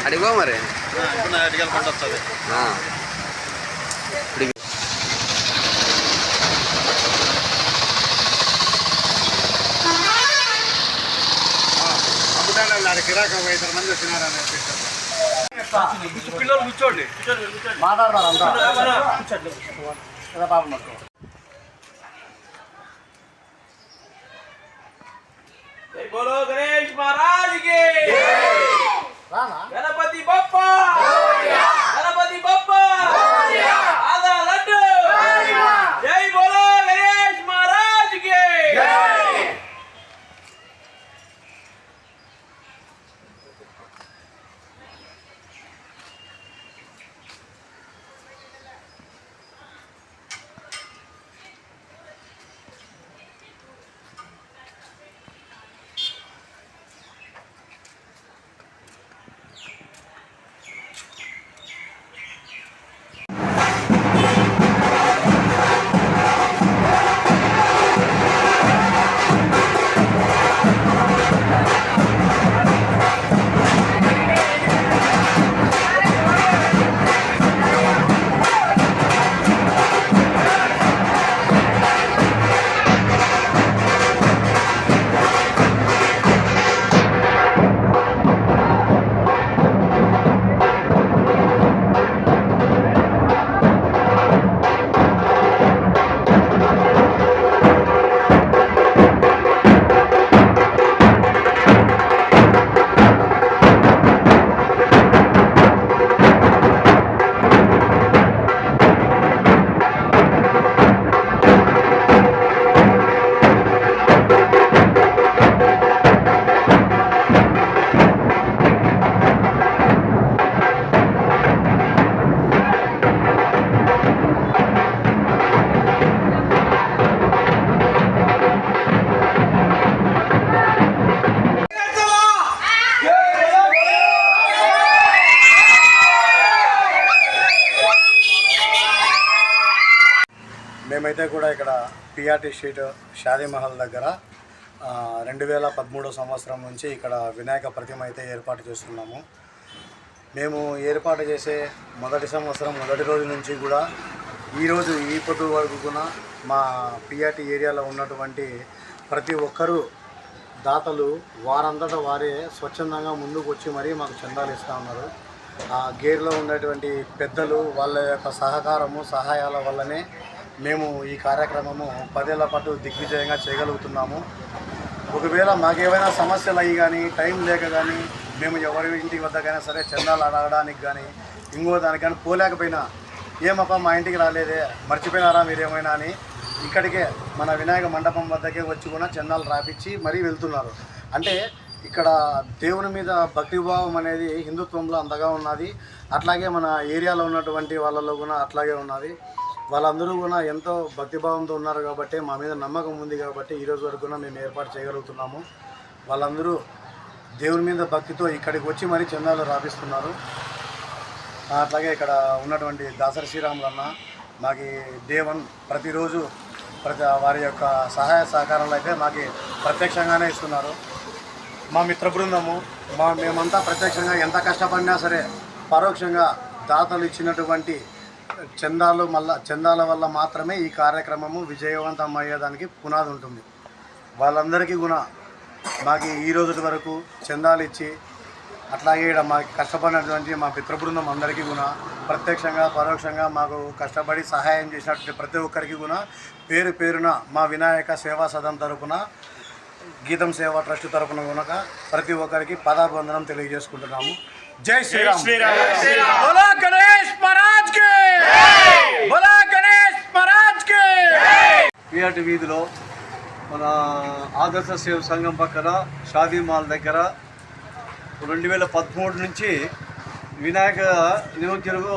అడిగో మరి వస్తుంది. కిరాకం 5 మంది వచ్చినారని పిల్లలు కూర్చోండి మాట్లాడతారు పాపం बोलो गणेश महाराज के गणपति बप्पा गणपति बप्पा आधा लड्डू जय बोलो गणेश महाराज के మేమైతే కూడా ఇక్కడ పిఆర్టీ స్ట్రీట్ షాదీ మహల్ దగ్గర 2013 సంవత్సరం నుంచి ఇక్కడ వినాయక ప్రతిమ అయితే ఏర్పాటు చేస్తున్నాము. మేము ఏర్పాటు చేసే మొదటి సంవత్సరం మొదటి రోజు నుంచి కూడా ఈరోజు ఈ పొద్దు వరకు కూడా మా పిఆర్టీ ఏరియాలో ఉన్నటువంటి ప్రతి ఒక్కరూ దాతలు వారంతటా వారే స్వచ్ఛందంగా ముందుకు వచ్చి మరీ మాకు చందాలు ఇస్తూ ఉన్నారు. ఆ గేర్లో ఉన్నటువంటి పెద్దలు వాళ్ళ యొక్క సహకారము సహాయాల వల్లనే మేము ఈ కార్యక్రమము 10 ఏళ్ల పాటు దిగ్విజయంగా చేయగలుగుతున్నాము. ఒకవేళ మాకేమైనా సమస్యలు అయ్యి కానీ టైం లేక కానీ మేము ఎవరి ఇంటి వద్దకైనా సరే చందాలు అడగడానికి కానీ ఇంకో దానికి కానీ పోలేకపోయినా ఏమప్పా మా ఇంటికి రాలేదే మర్చిపోయినారా మీరేమైనా అని ఇక్కడికే మన వినాయక మండపం వద్దకే వచ్చి కూడా చందాలు రాపించి మరీ వెళ్తున్నారు. అంటే ఇక్కడ దేవుని మీద భక్తిభావం అనేది హిందుత్వంలో అంతగా ఉన్నది. అట్లాగే మన ఏరియాలో ఉన్నటువంటి వాళ్ళలో కూడా అట్లాగే ఉన్నది. వాళ్ళందరూ కూడా ఎంతో భక్తిభావంతో ఉన్నారు కాబట్టి మా మీద నమ్మకం ఉంది కాబట్టి ఈరోజు వరకు కూడా మేము ఏర్పాటు చేయగలుగుతున్నాము. వాళ్ళందరూ దేవుని మీద భక్తితో ఇక్కడికి వచ్చి మరీ చందాలు రాపిస్తున్నారు. అట్లాగే ఇక్కడ ఉన్నటువంటి దాసరి శ్రీరాములు అన్న మాకు దేవన్ ప్రతిరోజు వారి యొక్క సహాయ సహకారాలు అయితే మాకు ప్రత్యక్షంగానే ఇస్తున్నారు. మా మిత్ర బృందము మేమంతా ప్రత్యక్షంగా ఎంత కష్టపడినా సరే పరోక్షంగా దాతలు ఇచ్చినటువంటి చందాల వల్ల మాత్రమే ఈ కార్యక్రమము విజయవంతం అయ్యేదానికి పునాది ఉంటుంది. వాళ్ళందరికీ కూడా మాకు ఈ రోజు వరకు చందాలు ఇచ్చి అట్లాగే మాకు కష్టపడినటువంటి మా మిత్ర బృందం అందరికీ కూడా ప్రత్యక్షంగా పరోక్షంగా మాకు కష్టపడి సహాయం చేసినటువంటి ప్రతి ఒక్కరికి కూడా పేరు పేరున మా వినాయక సేవా సదన్ తరపున గీతం సేవా ట్రస్ట్ తరపున కనుక ప్రతి ఒక్కరికి పాదాభివందనం తెలియజేసుకుంటున్నాము. జై శ్రీరామ్. బోలో గణేష్ మహారాజ్ కి బోలో గణేష్ మహారాజ్ కి. పిఆర్టీ వీధిలో మన ఆదర్శ సేవ సంఘం పక్కన షాదీ మాల్ దగ్గర 2013 నుంచి వినాయక నిమజ్జనము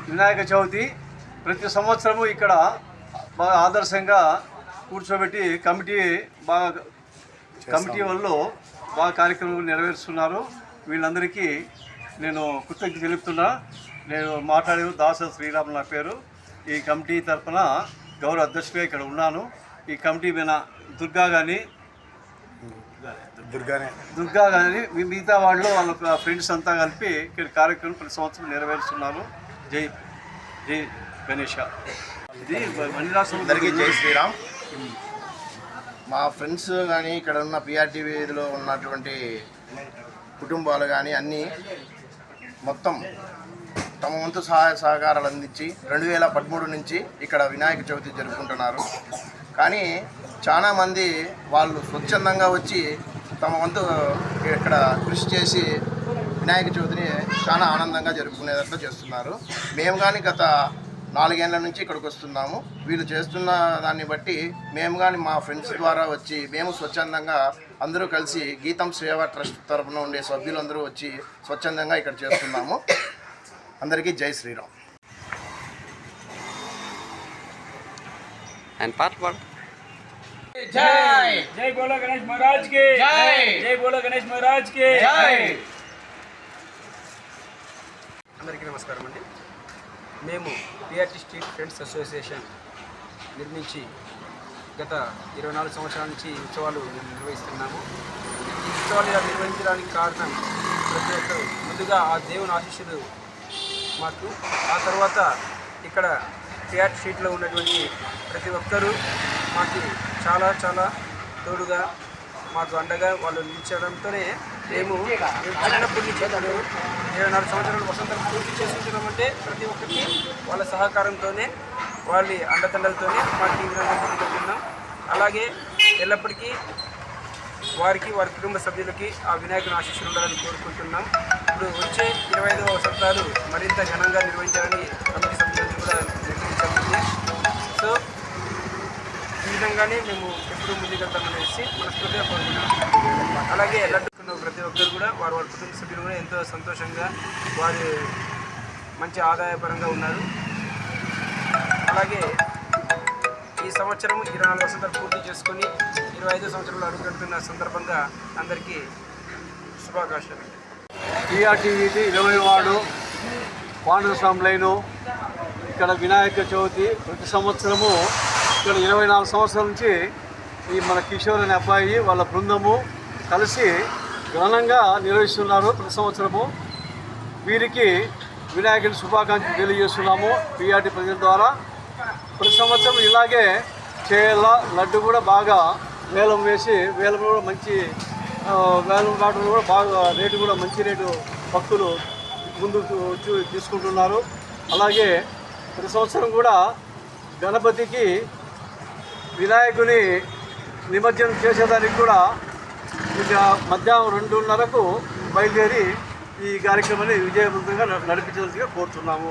వినాయక చవితి ప్రతి సంవత్సరము ఇక్కడ బాగా ఆదర్శంగా కూర్చోబెట్టి కమిటీ వాళ్ళు బాగా కార్యక్రమాలు నెరవేరుస్తున్నారు. వీళ్ళందరికీ నేను కృతజ్ఞత తెలుపుతున్నా. నేను మాట్లాడే దాసరి శ్రీరామ్ నా పేరు. ఈ కమిటీ తరఫున గౌరవ అధ్యక్షుడిగా ఇక్కడ ఉన్నాను. ఈ కమిటీ మీద దుర్గా కానీ మిగతా వాళ్ళు వాళ్ళ ఫ్రెండ్స్ అంతా కలిపి ఇక్కడ కార్యక్రమం ప్రతి సంవత్సరం నెరవేరుస్తున్నారు. జై గణేష. ఇది అందరికీ జై శ్రీరామ్. మా ఫ్రెండ్స్ కానీ ఇక్కడ ఉన్న పిఆర్టీ వీధిలో ఉన్నటువంటి కుటుంబాలు కానీ అన్నీ మొత్తం తమ వంతు సహాయ సహకారాలు అందించి 2013 నుంచి ఇక్కడ వినాయక చవితి జరుపుకుంటున్నారు. కానీ చాలామంది వాళ్ళు స్వచ్ఛందంగా వచ్చి తమ వంతు ఇక్కడ కృషి చేసి వినాయక చవితిని చాలా ఆనందంగా జరుపుకునేటట్లు చేస్తున్నారు. మేము కానీ గత 4 ఏళ్ల నుంచి ఇక్కడికి వస్తున్నాము. వీళ్ళు చేస్తున్న దాన్ని బట్టి మేము కానీ మా ఫ్రెండ్స్ ద్వారా వచ్చి మేము స్వచ్ఛందంగా అందరూ కలిసి గీతం సేవా ట్రస్ట్ తరఫున ఉండే సభ్యులందరూ వచ్చి స్వచ్ఛందంగా ఇక్కడ చేస్తున్నాము. అందరికీ జై శ్రీరామ్. జై జై బోలో గణేష్ మహారాజ్ కి జై జై బోలో గణేష్ మహారాజ్ కి జై. అందరికీ నమస్కారం అండి. మేము పిఆర్టీ స్ట్రీట్ ఫ్రెండ్స్ అసోసియేషన్ నిర్మించి గత 24 సంవత్సరాల నుంచి ఈ ఉత్సవాలు నిర్వహిస్తున్నాము. ఈ ఉత్సవాలు ఇలా నిర్వహించడానికి కారణం ప్రతి ఒక్కరు ముందుగా ఆ దేవుని ఆశీస్సులు మాకు, ఆ తర్వాత ఇక్కడ పిఆర్టీ స్ట్రీట్లో ఉన్నటువంటి ప్రతి ఒక్కరూ మాకు చాలా తోడుగా మాకు అండగా వాళ్ళు నిలిచడంతోనే మేము చిన్నప్పటి నుంచి 24 సంవత్సరాలు వసంతం పూర్తి చేసుకుంటున్నామంటే ప్రతి ఒక్కరికి వాళ్ళ సహకారంతోనే వాళ్ళ అండదండలతోనే మాకు ఈ విధంగా ముందుకెళ్తున్నాం. అలాగే ఎల్లప్పటికీ వారికి వారి కుటుంబ సభ్యులకి ఆ వినాయకుని ఆశీస్సులు ఉండాలని కోరుకుంటున్నాం. ఇప్పుడు వచ్చే 25వ వసంతాలు మరింత ఘనంగా నిర్వహించాలని కమిటీ సభ్యులను కూడా నిర్ణయించాలి. సో ఈ విధంగానే మేము ఎప్పుడూ ముందుకెళ్తామనేసి మనస్ఫూర్తిగా కోరుకుంటున్నాం. అలాగే లడ్డుకున్న ప్రతి ఒక్కరు కూడా వారి కుటుంబ సభ్యులు కూడా ఎంతో సంతోషంగా వారి మంచి ఆదాయపరంగా ఉన్నారు. అలాగే ఈ సంవత్సరం 24 వసంతాలు పూర్తి చేసుకొని 25వ సంవత్సరంలో అడుగుపెడుతున్న సందర్భంగా అందరికీ శుభాకాంక్షలు. పిఆర్టీ వీధి 20 వార్డు పాండుస్వామి లైను ఇక్కడ వినాయక చవితి ప్రతి సంవత్సరము ఇక్కడ 24 సంవత్సరాల నుంచి ఈ మన కిషోర్ అనే అబ్బాయి వాళ్ళ బృందము కలిసి ఘనంగా నిర్వహిస్తున్నారు ప్రతి సంవత్సరము. వీరికి వినాయకుడి శుభాకాంక్షలు తెలియజేస్తున్నాము పిఆర్టీ ప్రజల ద్వారా. ప్రతి సంవత్సరం ఇలాగే చేయాల. లడ్డు కూడా బాగా వేలం వేసి వేలం కూడా మంచి వేలం వాటర్ కూడా బాగా రేటు కూడా మంచి రేటు భక్తులు ముందుకు వచ్చి తీసుకుంటున్నారు. అలాగే ప్రతి సంవత్సరం కూడా గణపతికి వినాయకుని నిమజ్జనం చేసేదానికి కూడా ఇక మధ్యాహ్నం 2:30కు బయలుదేరి ఈ కార్యక్రమాన్ని విజయవంతంగా నడిపించాల్సిగా కోరుతున్నాము.